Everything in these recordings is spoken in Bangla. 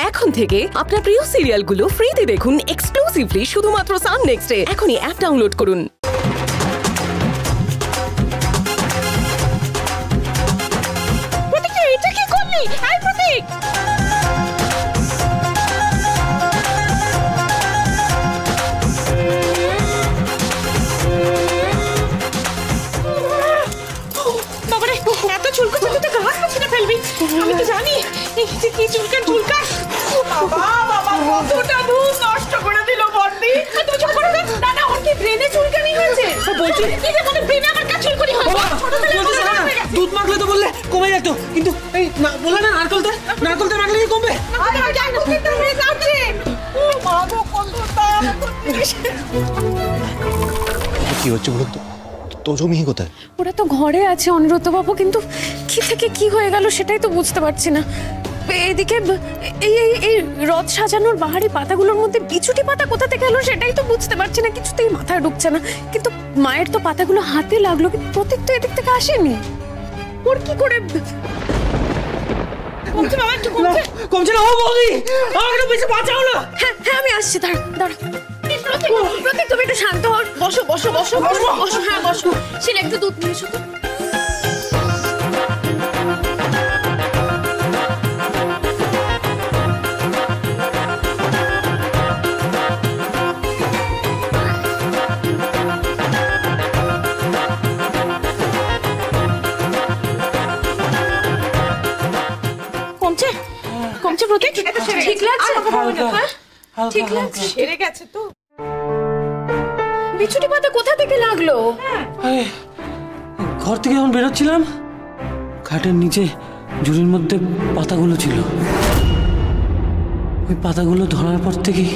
এখন থেকে আপনার প্রিয় সিরিয়ালগুলো ফ্রিতে দেখুন এক্সক্লুসিভলি শুধুমাত্র সান নেক্সটে। এখনই অ্যাপ ডাউনলোড করুন। প্রতীক, এটা কি করলি? এই প্রতীক, এত চুলকা চুলকা তো গাছ মুছে ফেলবি। আমি তো জানি এই যে কি চুলকা চুলকা। বাবা বাবা, কতটা দুধ নষ্ট করে দিল বর্দি। তুমি চুপ করো না। না ওর কি ব্রেনে চুলকানি হয়েছে? বলছি কি যে মানে ব্রেনে আমার কাছে চুলকানি হয়। দুধ মাখলে তো বললে কমে যেত, কিন্তু এই না বললে না নারকেলতে মাখলে কি কমবে? আরে যাই হোক কিন্তু হয়ে যাচ্ছে। ও মা গো, কতটা কি হচ্ছে বলুন তো? তোজো মিহি কোথায়? ওরা তো ঘরে আছে অনুব্রত বাবু, কিন্তু কি থেকে কি হয়ে গেল সেটাই তো বুঝতে পারছি না। এদিকে এই রথ সাজানোর বাহারি পাতাগুলোর মধ্যে বিছুটি পাতা কোথা থেকে এলো সেটাই তো বুঝতে পারছি না, কিছুতেই মাথায় ঢুকছে না। কিন্তু মায়ের তো পাতাগুলো হাতে লাগলো, কিন্তু প্রতীক তো এদিক থেকে আসেনি। ওর কি করে কমছে বাবা? একটু কমছে না। ও বৌদি, আমাকে বেশি বাঁচাও না। হ্যাঁ আমি আসছি, দাঁড়া। প্রতীক তুমি একটু শান্ত হও। বসো। হ্যাঁ বসো। শিলা একটু দুধ নিয়ে এসো তো। কমছে প্রতীক? ঠিক লাগছে? ঠিক লাগছে? সেরে গেছে তো। বিছুটি পাতা কোথা থেকে লাগলো? ঘর থেকে যখন বেরোচ্ছিলাম খাটের নিচে ঝুড়ির মধ্যে পাতাগুলো ছিল। ওই পাতাগুলো ধরার পর থেকেই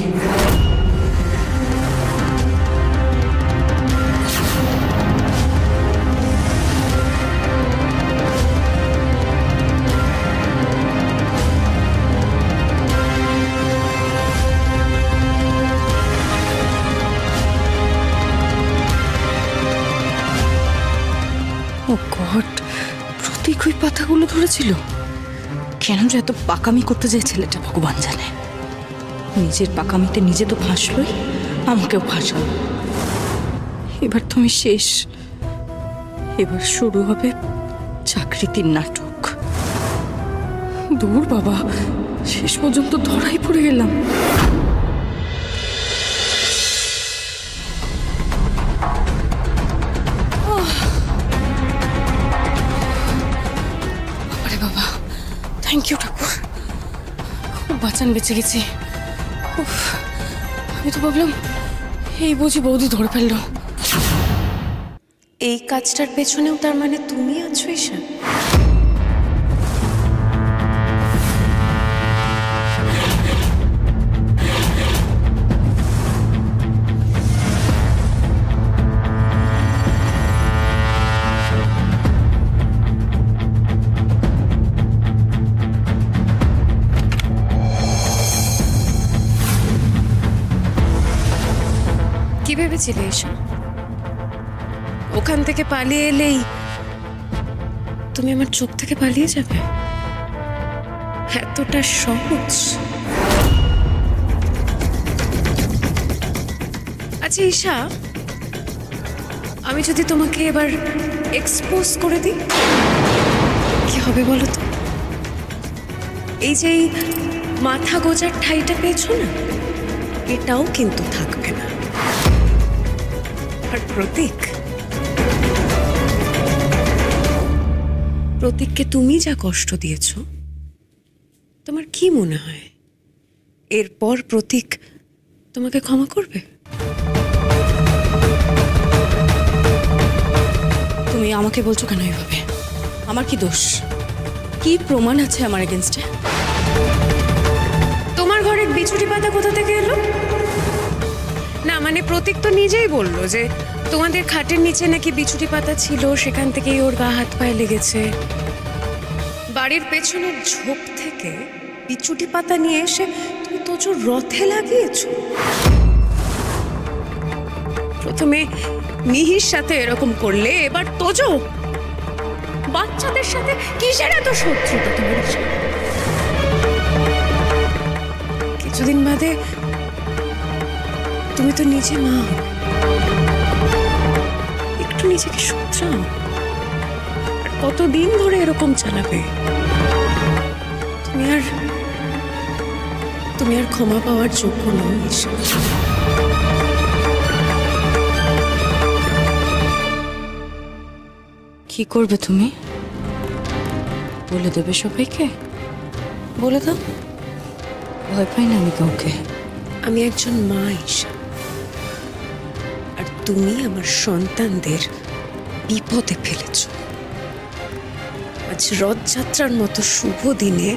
প্রতীক ওই পাতাগুলো ধরেছিল। কেন যে এত পাকামি করতে যায় ছেলেটা ভগবান জানে। নিজের পাকামিতে নিজে তো ফাঁসলই, আমাকেও ফাঁসাল। এবার তুমি শেষ। এবার শুরু হবে চাকরিতির নাটক। দূর বাবা, শেষ পর্যন্ত ধরাই পড়ে গেলাম। থ্যাংক ইউ ঠাকুর, খুব বাঁচান বেঁচে গেছি। আমি তো ভাবলাম এই বুঝি বৌদি ধরে ফেললো। এই কাজটার পেছনেও তার মানে তুমি আছো ঈশা? কি ভেবেছিলে ঈশা? ওখান থেকে পালিয়ে এলেই তুমি আমার চোখ থেকে পালিয়ে যাবে? এতটা সহজ? আচ্ছা ঈশা, আমি যদি তোমাকে এবার এক্সপোজ করে দিই কি হবে বলো তো? এই যে মাথা গোজার ঠাইটা পেয়েছো না, এটাও কিন্তু থাকবে না। আর প্রতীককে তুমি যা কষ্ট দিয়েছ, তোমার কি মনে হয় এরপর প্রতীক তোমাকে ক্ষমা করবে? তুমি আমাকে বলছো কেন এভাবে? আমার কি দোষ? কি প্রমাণ আছে আমার এগেনস্টে? তোমার ঘরে বিছুটি পাতা কোথা থেকে এলো? না মানে প্রতীক তো নিজেই বললো যে তোমাদের খাটের নিচে নাকি বিছুটি পাতা ছিল, সেখান থেকেই ওর গা হাত পায়ে লেগেছে। বাড়ির পেছনের ঝোপ থেকে বিছুটি পাতা নিয়ে এসে তুমি তোজোর রথে লাগিয়েছো। প্রথমে মিহির সাথে এরকম করলে, এবার তোজো। বাচ্চাদের সাথে কিসের এত শত্রুতা তোমার? এতদিন বাদে তুমি তো নিজে মা, একটু নিজেকে শুধরাও। আর কতদিন ধরে এরকম চালাবে? তুমি আর ক্ষমা পাওয়ার যোগ্য নও ঈশা। কি করবে তুমি? বলে দেবে সবাইকে? বলে দাও, ভয় পাই না আমি কাউকে। আমি একজন মা ঈশা, আর তুমি আমার সন্তানদের বিপদে ফেলেছ। আজ রথযাত্রার মতো শুভ দিনে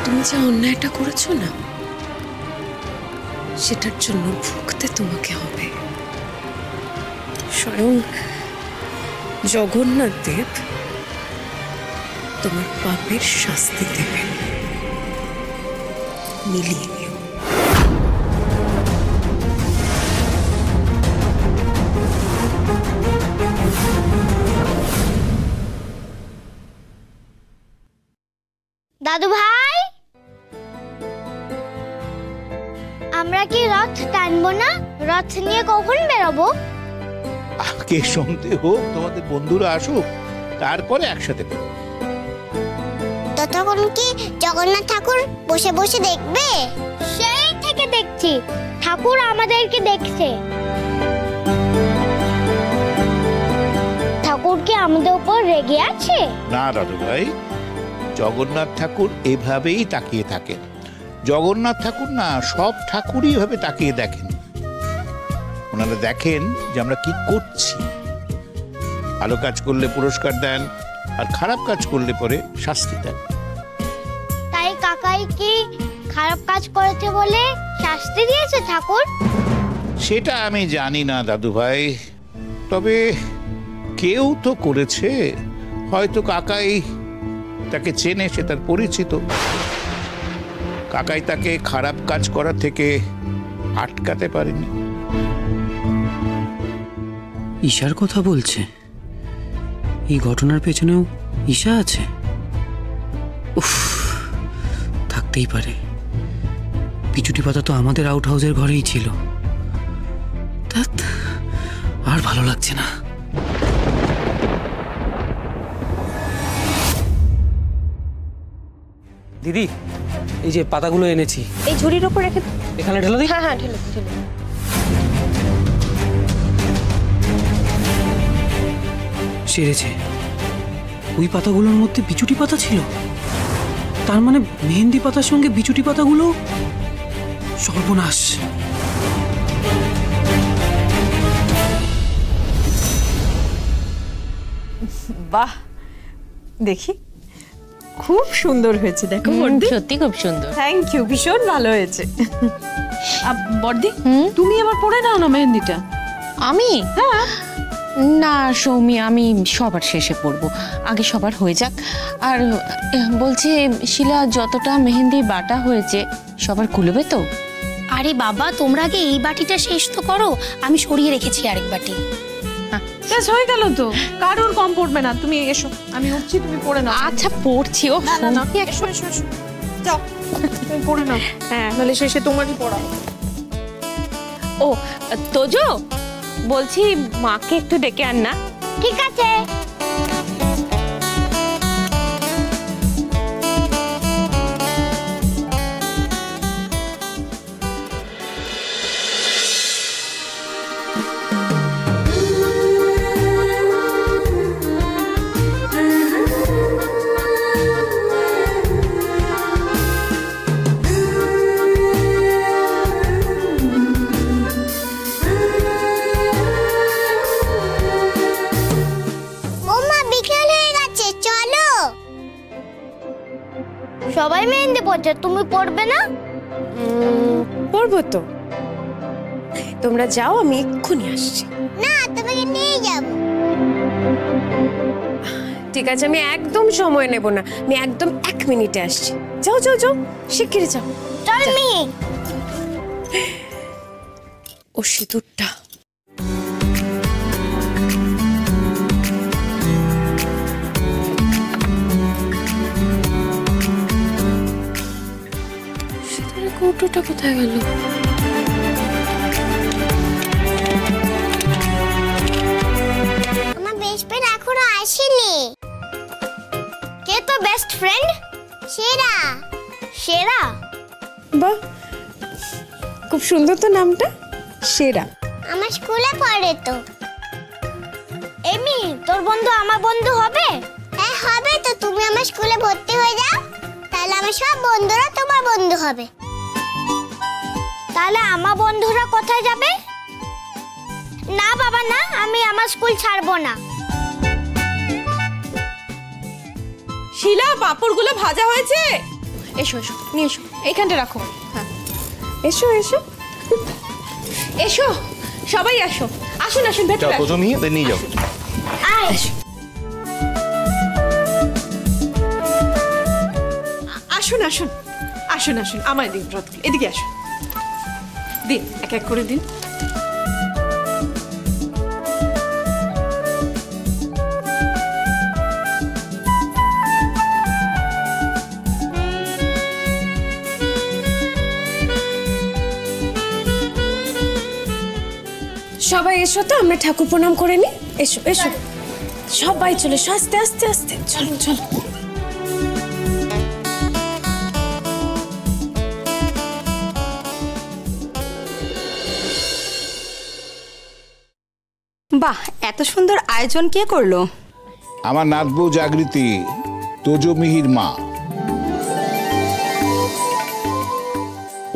তুমি যে অন্যায়টা করেছো না, সেটার জন্য ভুগতে তোমাকে হবে। স্বয়ং জগন্নাথ দেব তোমার পাপের শাস্তি দেবেন। মিলিয়ে নিও। দাদু ভাই, আমরা কি রথ টানবো না? রথ নিয়ে কখন বেরোবো? আগে শুনতে হোক, তোমাদের বন্ধুরা আসুক, তারপরে একসাথে বেরোবো। ততক্ষণ কি জগন্নাথ ঠাকুর বসে বসে দেখবে? সেই থেকে দেখছি ঠাকুর আমাদেরকে দেখছে। ঠাকুর কি আমাদের উপর রেগে আছে? না দাদু ভাই, জগন্নাথ ঠাকুর এভাবেই তাকিয়ে থাকেন। জগন্নাথ ঠাকুর না, সব ঠাকুরই এভাবে তাকিয়ে দেখেন। ওনারা দেখেন যে আমরা কি করছি। ভালো কাজ করলে পুরস্কার দেন, আর খারাপ কাজ করলে পরে শাস্তি দেন। তাই কাকাই কি খারাপ কাজ করেছে বলে শাস্তি দিয়েছে ঠাকুর? সেটা আমি জানি না দাদু ভাই, তবে কেউ তো করেছে। হয়তো কাকাই তাকে চেনে, সে তার পরিচিত। কাকাই তাকে খারাপ কাজ করা থেকে আটকাতে পারেনি। ঈশার কথা বলছে? এই ঘটনার পেছনেও ঈশা আছে? উফ, থাকতেই পারে। পিছুটি পাতা তো আমাদের আউট হাউসের ঘরেই ছিল। আর ভালো লাগছে না। দিদি, এই যে পাতাগুলো এনেছি, এই ঝুড়ির উপর রেখে। এখানে ঢেলে দিই। হ্যাঁ হ্যাঁ, ঢেলে ঢেলে। সেরেছে। ওই পাতাগুলোর মধ্যে বিচুটি পাতা ছিল। তার মানে মেহেন্দি পাতার সঙ্গে বিচুটি পাতাগুলো সর্বনাশ। বাহ, দেখি খুব সুন্দর হয়েছে। দেখো বর্দি, সত্যি খুব সুন্দর। থ্যাংক ইউ, ভীষণ ভালো হয়েছে। বর্দি, তুমি এবার পরে নাও না মেহেন্দিটা। আমি? হ্যাঁ। না সৌমি, আমি সবার শেষে পড়বো, আগে সবার হয়ে যাক। আর বলছি শিলা, যতটা মেহেন্দি বাটা হয়েছে সবার কুলবে তো? আরে বাবা, তোমরা আগে এই বাটিটা শেষ তো করো, আমি সরিয়ে রেখেছি আরেক বাটি। বেশ হয়ে গেল তো, কারোর কম পড়বে না। তুমি এসো, আমি উঠছি, তুমি পড়ে নাও। আচ্ছা পড়ছি। ও না না না, এসো এসো এসো, যাও তুমি পড়ে নাও। হ্যাঁ, নাহলে শেষে তোমারই পড়াও। ও তোজো, বলছি মাকে একটু ডেকে আন না। ঠিক আছে। সবাই মেহেন্দি পড়ছে, তুমি পড়বে না? পড়বো তো, তোমরা যাও, আমি এক্ষুনি আসছি। না, তোমাকে নিয়ে যাব। ঠিক আছে, আমি একদম সময় নেব না, আমি একদম 1 মিনিটে আসছি। যাও যাও যাও, শিগগিরই যাও। চল মি। ও সিঁদুরটা কৌটোটা কোথায় গেল? আমার বেস্ট ফ্রেন্ড এখনো আসেনি। কে তো বেস্ট ফ্রেন্ড? সেরা। সেরা? বাহ, খুব সুন্দর তো নামটা, সেরা। আমার স্কুলে পড়ে তো। এমি, তোর বন্ধু আমার বন্ধু হবে? হ্যাঁ হবে তো, তুমি আমার স্কুলে ভর্তি হয়ে যাও, তাহলে আমার সব বন্ধুরা তোমার বন্ধু হবে। তাহলে আমার বন্ধুরা কোথায় যাবে? না বাবা না, আমি আমার স্কুল ছাড়বো না। শিলা, পাঁপড়গুলো ভাজা হয়েছে? এসো এসো, নিয়ে এসো, এইখানটা রাখো। হ্যাঁ, এসো এসো এসো, সবাই আসো, আসুন আসুন ভেতরে আসুন। তোজো মিহি ওদের নিয়ে যাও। আসুন আসুন আসুন আসুন, আমায় দিন রথগুলো, এদিকে আসুন, দিন এক এক করে দিন। সবাই এসো তো, আমরা ঠাকুর প্রণাম করে নি। এসো এসো, সবাই চলে এসো, আস্তে আস্তে আস্তে, চলো চলো। বাহ, এত সুন্দর আয়োজন কে করলো? আমার নাতবউ জাগৃতি, তোজো মিহির মা।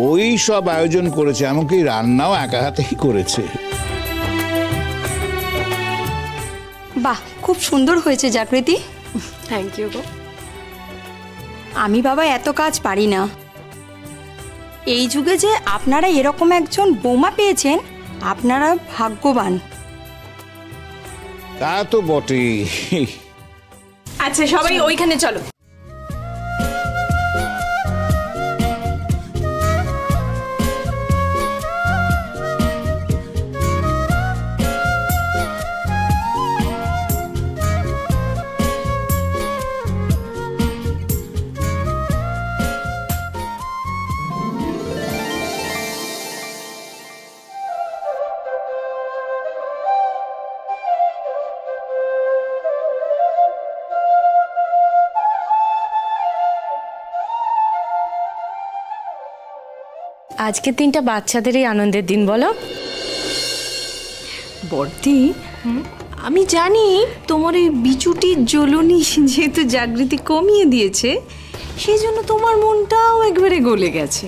ওই সব আয়োজন করেছে, এমনকি রান্নাও একা হাতেই করেছে। বাহ, খুব সুন্দর হয়েছে জাগৃতি। Thank you go. আমি বাবা এত কাজ পারি না। এই যুগে যে আপনারা এরকম একজন বৌমা পেয়েছেন, আপনারা ভাগ্যবান। তা তো বটেই। আচ্ছা সবাই ওইখানে চলো। আজকের দিনটা বাচ্চাদেরই আনন্দের দিন, বলো। বর্দি, আমি জানি তোমার এই বিচুটির জ্বলনি যেহেতু জাগৃতি কমিয়ে দিয়েছে, সেই জন্য তোমার মনটাও একবারে গলে গেছে।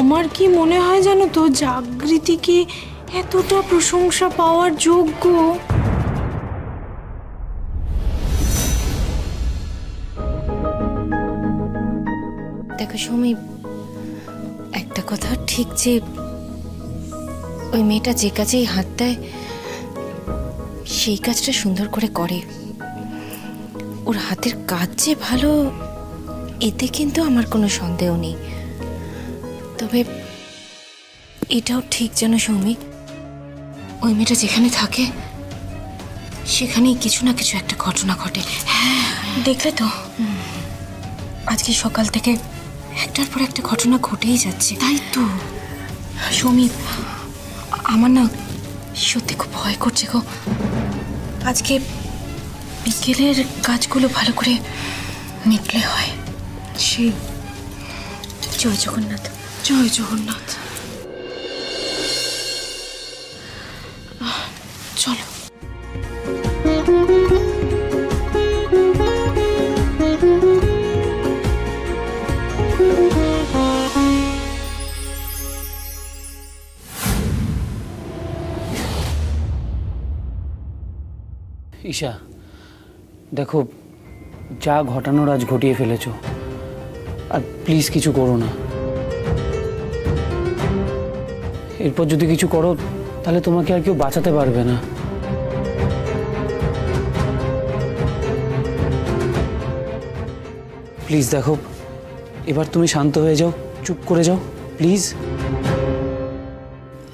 আমার কি মনে হয় জানো তো, জাগৃতিকে এতটা প্রশংসা পাওয়ার যোগ্য দেখো সৌমি, একটা কথা ঠিক যে ওই মেয়েটা যে কাজেই হাত দেয় সেই কাজটা সুন্দর করে করে। ওর হাতের কাজ যে ভালো, এতে কিন্তু আমার কোনো সন্দেহ নেই। তবে এটাও ঠিক যেন সৌমি, ওই মেয়েটা যেখানে থাকে সেখানেই কিছু না কিছু একটা ঘটনা ঘটে। হ্যাঁ, দেখলে তো আজকে সকাল থেকে একটার পর একটা ঘটনা ঘটেই যাচ্ছে। তাই তো সৌমি, আমার না সত্যি খুব ভয় করছে গো। আজকে বিকেলের কাজগুলো ভালো করে মিটলে হয়। সেই জয় জগন্নাথ। জয় জগন্নাথ। চলো। ঈশা, দেখো যা ঘটানোর আজ ঘটিয়ে ফেলেছো, আর প্লিজ কিছু করো না। এরপর যদি কিছু করো তাহলে তোমাকে আর কেউ বাঁচাতে পারবে না। প্লিজ দেখো, এবার তুমি শান্ত হয়ে যাও, চুপ করে যাও প্লিজ।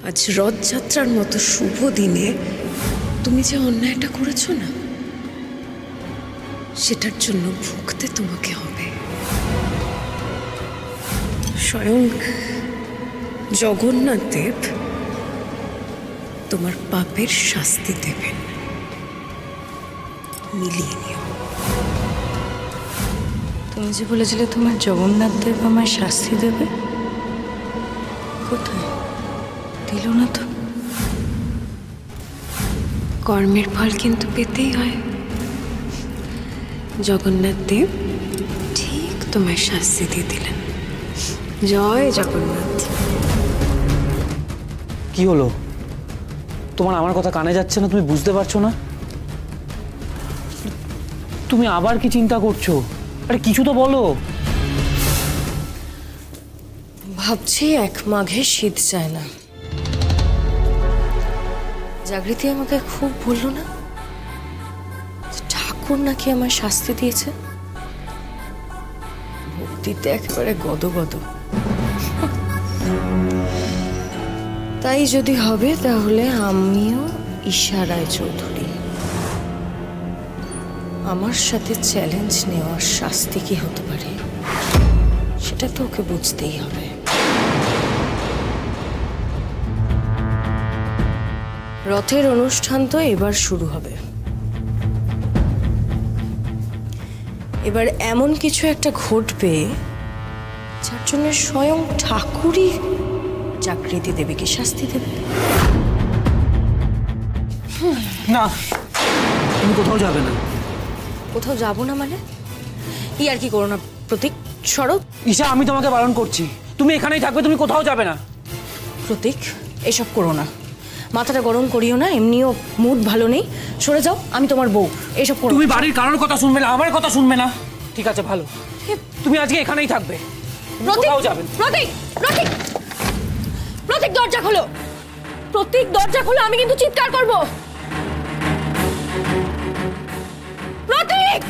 আজ রথযাত্রার মতো শুভ দিনে তুমি যে অন্যায়টা করেছো না, সেটার জন্য ভুগতে তোমাকে হবে। স্বয়ং জগন্নাথ দেব তোমার পাপের শাস্তি দেবেন, মিলিয়ে নিও। তুমি যে বলেছিলে তোমার জগন্নাথ দেব আমায় শাস্তি দেবে, কোথায়? দিল না তো। কর্মের ফল কিন্তু পেতেই হয়। জগন্নাথ দেব ঠিক তোমার শাস্তি দিয়ে দিলেন। জয় জগন্নাথ। কি হলো? তোমার আমার কথা কানে যাচ্ছে না? তুমি বুঝতে পারছো না? তুমি আবার কি চিন্তা করছো? আরে কিছু তো বলো। ভাবছি 1 মাঘে শীত চায় না। জাগৃতি আমাকে খুব বললো না ঠাকুর নাকি আমার শাস্তি দিয়েছে। ভক্তিতে একেবারে গদগদ। তাই যদি হবে তাহলে আমিও ঈশা রায়চৌধুরী। আমার সাথে চ্যালেঞ্জ নেওয়ার শাস্তি কি হতে পারে সেটা তো ওকে বুঝতেই হবে। রথের অনুষ্ঠান তো এবার শুরু হবে। এবার এমন কিছু একটা ঘটবে যার জন্য স্বয়ং ঠাকুরই জাগৃতি দেবীকে শাস্তি দেবে। না, তুমি কোথাও যাবে না। কোথাও যাব না মানে? কি আর কি করো না প্রতীক, সরো। ঈশা, আমি তোমাকে বারণ করছি, তুমি এখানেই থাকবে, তুমি কোথাও যাবে না। প্রতীক, এসব করো না, মাথাটা গরম করিও না, এমনিও মুড ভালো নেই। সরে যাও, আমি তোমার বউ, এসব করো। তুমি বাড়ির কারোর কথা শুনবে না, আমার কথা শুনবে না। ঠিক আছে, ভালো, তুমি আজকে এখানেই থাকবে, কোথাও যাবে না। প্রতীক, প্রতীক, প্রতীক দরজা খোলো, প্রতীক দরজা খোলো, আমি কিন্তু চিৎকার করব। প্রতীক!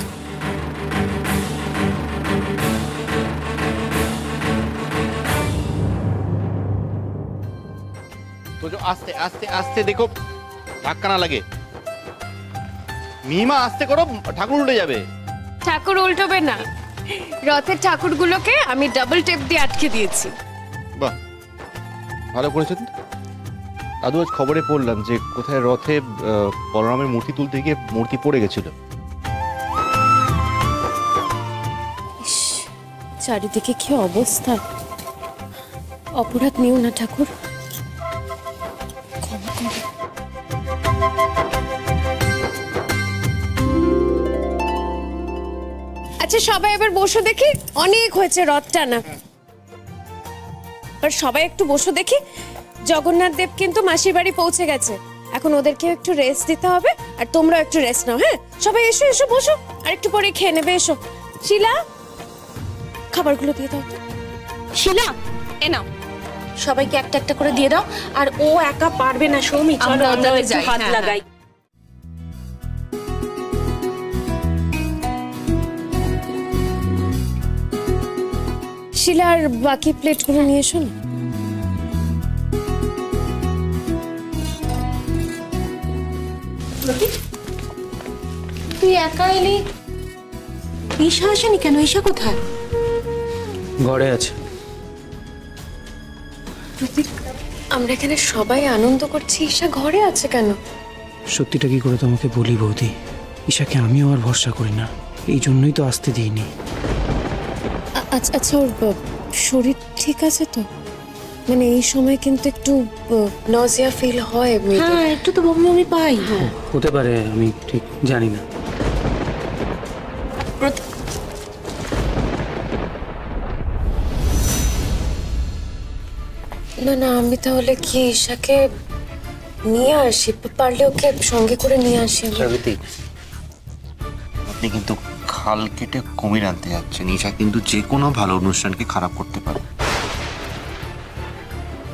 তো আস্তে আস্তে আস্তে দেখো ধাক্কা না লাগে। মিমা আস্তে করো, ঠাকুর উল্টে যাবে। ঠাকুর উল্টোবে না, রথের ঠাকুরগুলোকে আমি ডাবল টেপ দিয়ে আটকে দিয়েছি। বাহ, ভালো করেছেন। দাদু, আজ খবরে পড়লাম যে কোথায় রথে বলরামের মূর্তি তুলতে গিয়ে মূর্তি পড়ে গেছিল। চারিদিকে কি অবস্থা। অপরাধ নিও না ঠাকুর, ক্ষমা করো। আচ্ছা সবাই এবার বসো দেখি, অনেক হয়েছে রথ টানা। এবার সবাই একটু বসো দেখি। জগন্নাথ দেব কিন্তু মাসির বাড়ি পৌঁছে গেছে, এখন ওদেরকে একটু রেস্ট দিতে হবে, আর তোমরা একটু রেস্ট নাও। হ্যাঁ, সবাই এসো এসো বসো, আর একটু পরে খেয়ে নেবে। এসো শিলা, খাবারগুলো দিয়ে দাও। শিলা, এ নাও, সবাইকে একটা একটা করে দিয়ে দাও। আর ও একা পারবে না সৌমি, চলো আমরা একটু হাত লাগাই। শিলার বাকি প্লেটগুলো নিয়ে এসো না। তুই একা এলি, ঈশা আসেনি কেন? ঈশা কোথায়? ঘরে আছে। প্রতীক, আমরা এখানে সবাই আনন্দ করছি, ঈশা ঘরে আছে কেন? সত্যিটা কি করে তোমাকে বলি বৌদি, ঈশাকে আমিও আর ভরসা করি না, এই জন্যই তো আসতে দিইনি। আচ্ছা, ওর শরীর ঠিক আছে তো? মানে এই সময় কিন্তু একটু নজিয়া ফিল হয়। হ্যাঁ, একটু তো বমি বমি পাই। হতে পারে, আমি ঠিক জানি না। না না, আমি তাহলে কি ঈশাকে নিয়ে আসি, পারলে ওকে সঙ্গে করে নিয়ে আসি। আপনি কিন্তু খাল কেটে কুমির আনতে যাচ্ছেন। ঈশা কিন্তু যে কোনো ভালো অনুষ্ঠানকে খারাপ করতে পারে।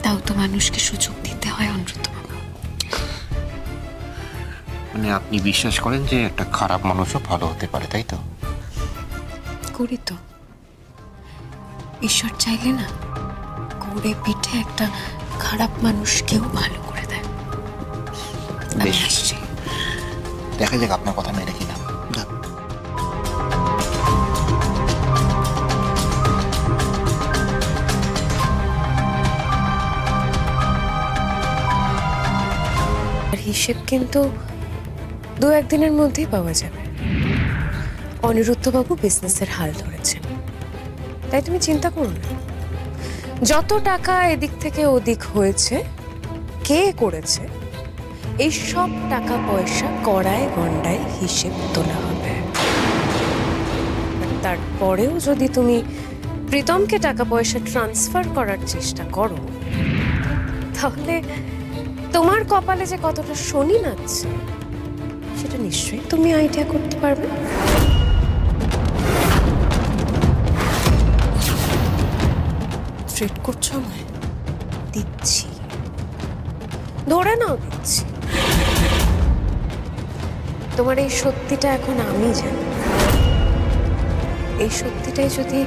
তাও তো মানুষকে সুযোগ দিতে হয় অনুরুদ্ধবাবু। মানে আপনি বিশ্বাস করেন যে একটা খারাপ মানুষও ভালো হতে পারে, তাই তো? করি তো। ঈশ্বর চাইলে না করে পিঠে একটা খারাপ মানুষকেও ভালো করে দেয়। আমি আসছি। দেখা যাক আপনার কথা মেরে কিনা। হিসেব কিন্তু 2-1 দিনের মধ্যেই পাওয়া যাবে। অনিরুদ্ধবাবু বিজনেসের হাল ধরেছেন, তাই তুমি চিন্তা করো না। যত টাকা এদিক থেকে ওদিক হয়েছে, কে করেছে, এই সব টাকা পয়সা কড়ায় গন্ডায় হিসেব তোলা হবে। তারপরেও যদি তুমি প্রীতমকে টাকা পয়সা ট্রান্সফার করার চেষ্টা করো, তাহলে তোমার কপালে যে কতটা শনি নাচছে সেটা নিশ্চয়ই তুমি আইডিয়া করতে পারবে। থ্রেট করছো আমায়? দিচ্ছি, ধরে নাও দিচ্ছি। তোমার এই সত্যিটা এখন আমি জানি। এই সত্যিটাই যদি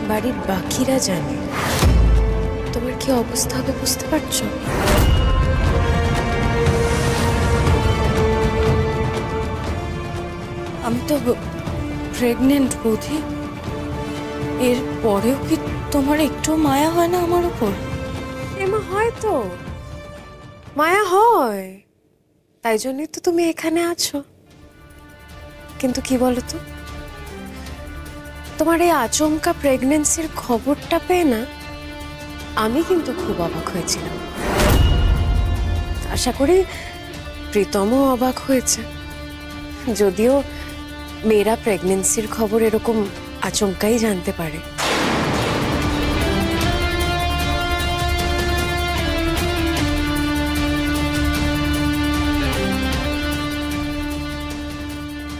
বাড়ির বাকিরা জানে, তোমার কি অবস্থা হবে বুঝতে পারছো? আমি তো প্রেগনেন্ট বৌদি। এর পরেও কি তোমার একটু মায়া হয় না আমার উপর? এমা হয় তো, মায়া হয়, তাই জন্যই তো তুমি এখানে আছো। কিন্তু কি বলো তো, তোমার এই আচমকা প্রেগনেন্সির খবরটা পেয়ে না আমি কিন্তু খুব অবাক হয়েছিলাম। আশা করি প্রীতমও অবাক হয়েছে। যদিও মেয়েরা প্রেগনেন্সির খবর এরকম আচমকাই জানতে পারে।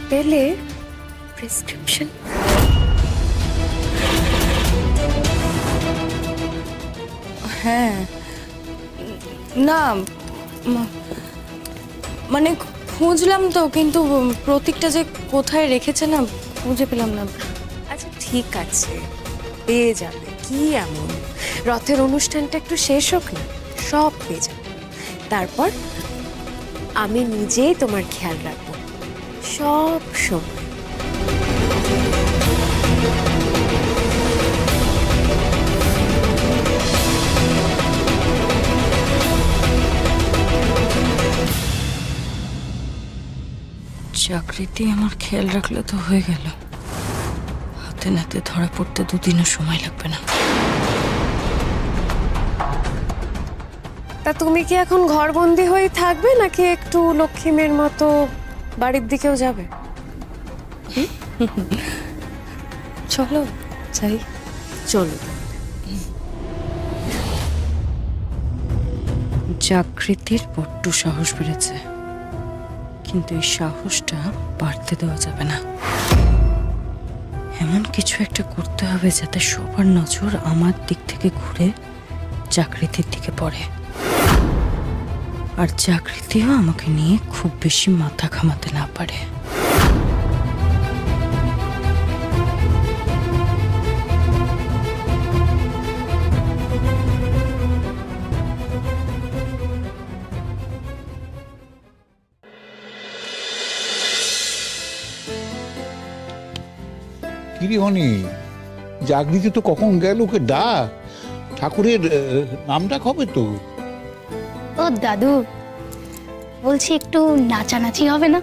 পেলে প্রেসক্রিপশন? হ্যাঁ, না মানে খুঁজলাম তো, কিন্তু প্রতীকটা যে কোথায় রেখেছে না খুঁজে পেলাম না। আচ্ছা ঠিক আছে, পেয়ে যাবে। কি এমন, রথের অনুষ্ঠানটা একটু শেষ হোক না, সব পেয়ে যাবে। তারপর আমি নিজেই তোমার খেয়াল রাখবো সব সময়। চাকরিতে আমার খেয়াল রাখলে তো হয়ে গেল, হাতে নাতে ধরা পড়তে 2 দিনও সময় লাগবে না। তা তুমি কি এখন ঘরবন্দি হয়ে থাকবে নাকি একটু লক্ষ্মী মেয়ের মতো বাড়ির দিকেও যাবে? চলো যাই। চলো। জাগৃতির বড্ড সাহস বেড়েছে, কিন্তু এই সাহসটা বাড়তে দেওয়া যাবে না। এমন কিছু একটা করতে হবে যাতে সবার নজর আমার দিক থেকে ঘুরে জাগৃতির দিকে পড়ে, আর জাগৃতিও আমাকে নিয়ে খুব বেশি মাথা ঘামাতে না পারে। কিরে অনি, জাগৃতি তো কখন গেল, ওকে ডাক। ঠাকুরের নাম ডাক হবে তো। ও দাদু, বলছি একটু নাচানাচি হবে না?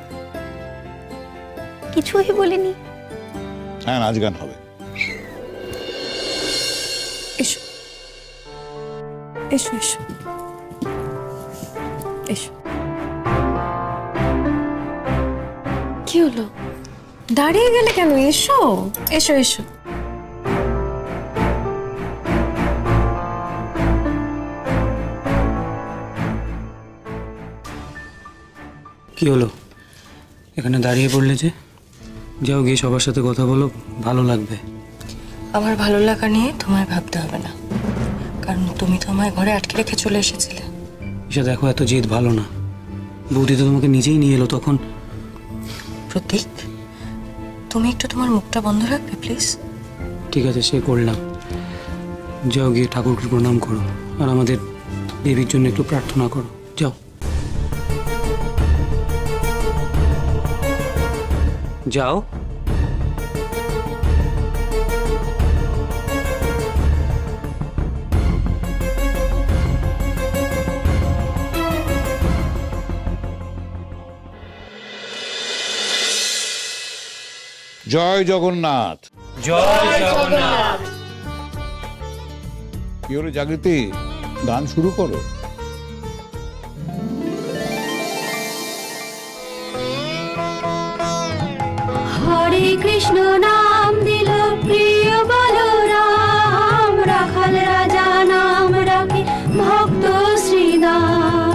কিছুই বলিনি। হ্যাঁ, নাচ গান হবে। এসো এসো এসো এসো। কি হলো, দাঁড়িয়ে গেলে কেন? এসো এসো এসো। কি হলো, এখানে দাঁড়িয়ে পড়লে যে? যাও গিয়ে সবার সাথে কথা বলো, ভালো লাগবে। আমার ভালো লাগা নিয়ে তোমায় ভাবতে হবে না, কারণ তুমি তো আমায় ঘরে আটকে রেখে চলে এসেছিলে। ঈশা দেখো, এত জেদ ভালো না। বৌদি তো তোমাকে নিজেই নিয়ে এলো তখন। প্রতীক, তুমি একটু তোমার মুখটা বন্ধ রাখবে প্লিজ? ঠিক আছে, সে করলাম। যাও গিয়ে ঠাকুরকে প্রণাম করো, আর আমাদের দেবীর জন্য একটু প্রার্থনা করো। যাও যাও। জয় জগন্নাথ। জয় জগন্নাথ। কি হলো জাগৃতি, গান শুরু করো। হরে কৃষ্ণ নাম দিল প্রিয় বলরাম, রাখাল রাজা নাম রাখে ভক্ত শ্রীদাম।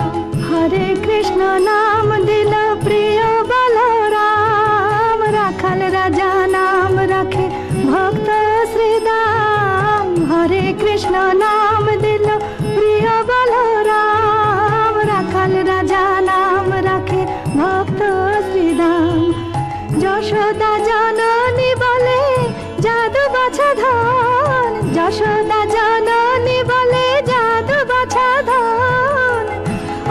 হরে কৃষ্ণ নাম দিল প্রিয় বলরাম, রাখাল রাজা নাম রাখে ভক্ত শ্রীদাম। হরে কৃষ্ণ নাম দিল প্রিয় বলরাম, রাখাল রাজা নাম রাখে ভক্ত শ্রীদাম। যশোদা জননী বলে জাদু বাছা ধন, যশোদা জননী বলে জাদু বাছা ধন।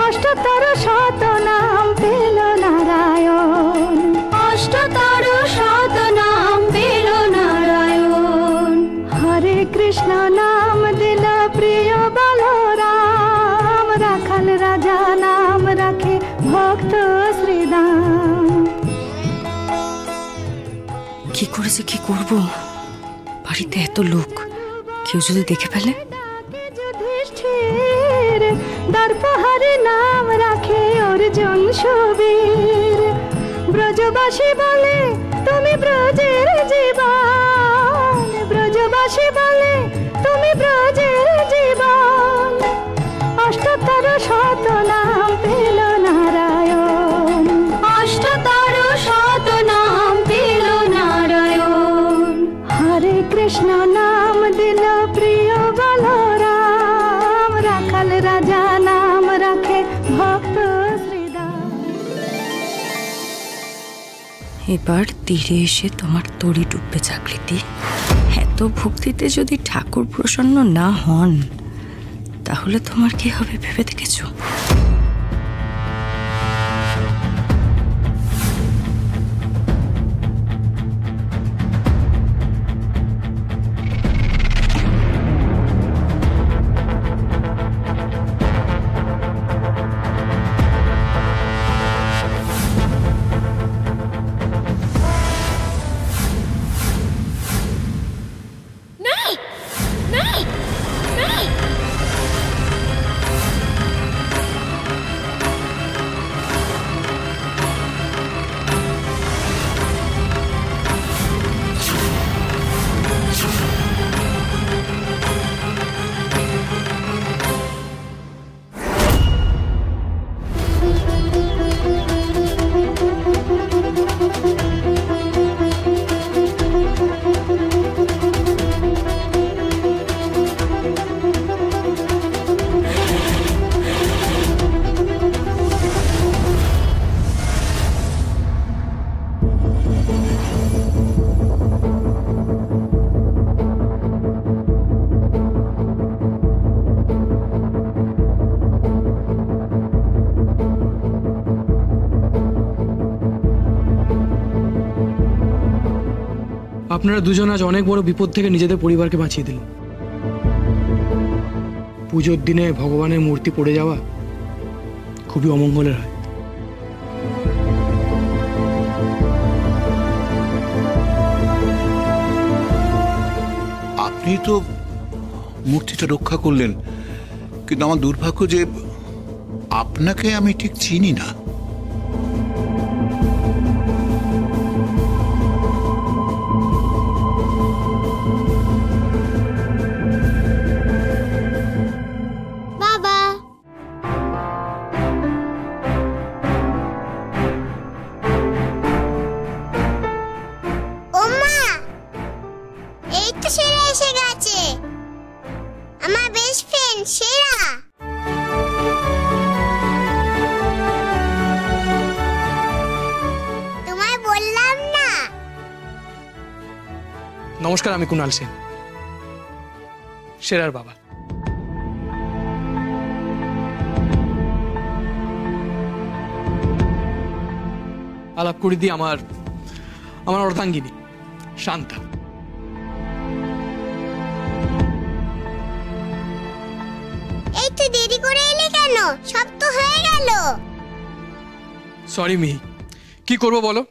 অষ্টতর শত নাম পেল নারায়ণ, অষ্টতর শত নাম পেল নারায়ণ। হরে কৃষ্ণ নাম দিল প্রিয় বলরাম, রাখাল রাজা নাম রাখে ভক্ত শ্রীদাম। কি করেছে, কি করব? বাড়িতে এত লোক, কেউ যদি দেখে ফেলে? যুধিষ্ঠির দর্পহারে নাম রাখে অর্জুন সুবীর। ব্রজবাসী বলে তুমি ব্রজের জীবন, ব্রজবাসী বলে তুমি ব্রজের জীবন। অষ্টতর শত নাম পেল নারায়ণ, অষ্টতর শত নাম পেল নারায়ণ। হরে কৃষ্ণ নাম দিল প্রিয় বলরাম, রাখাল রাজা নাম রাখে ভক্ত শ্রীদাম। এবার তীরে এসে তোমার তরি ডুববে জাগৃতি। এত ভক্তিতে যদি ঠাকুর প্রসন্ন না হন, তাহলে তোমার কি হবে ভেবে দেখেছো? আপনারা দুজন আজ অনেক বড় বিপদ থেকে নিজেদের পরিবারকে বাঁচিয়ে দিলেন। পুজোর দিনে ভগবানের মূর্তি পড়ে যাওয়া খুবই অমঙ্গলের হয়। আপনি তো মূর্তিটা রক্ষা করলেন, কিন্তু আমার দুর্ভাগ্য যে আপনাকে আমি ঠিক চিনি না। বাবা, ওমা, এই তো সেরা এসে গেছে, আমার বেস্ট ফ্রেন্ড সেরা। তোমায় বললাম না। নমস্কার, আমি কুণাল সেন, সেরার বাবা। আলাপ করে দিই আমার অর্ধাঙ্গিনী শান্তা। এই তো দেরি করে এলে কেন? সব তো হয়ে গেল। সরি মিহি, কি করবো বলো?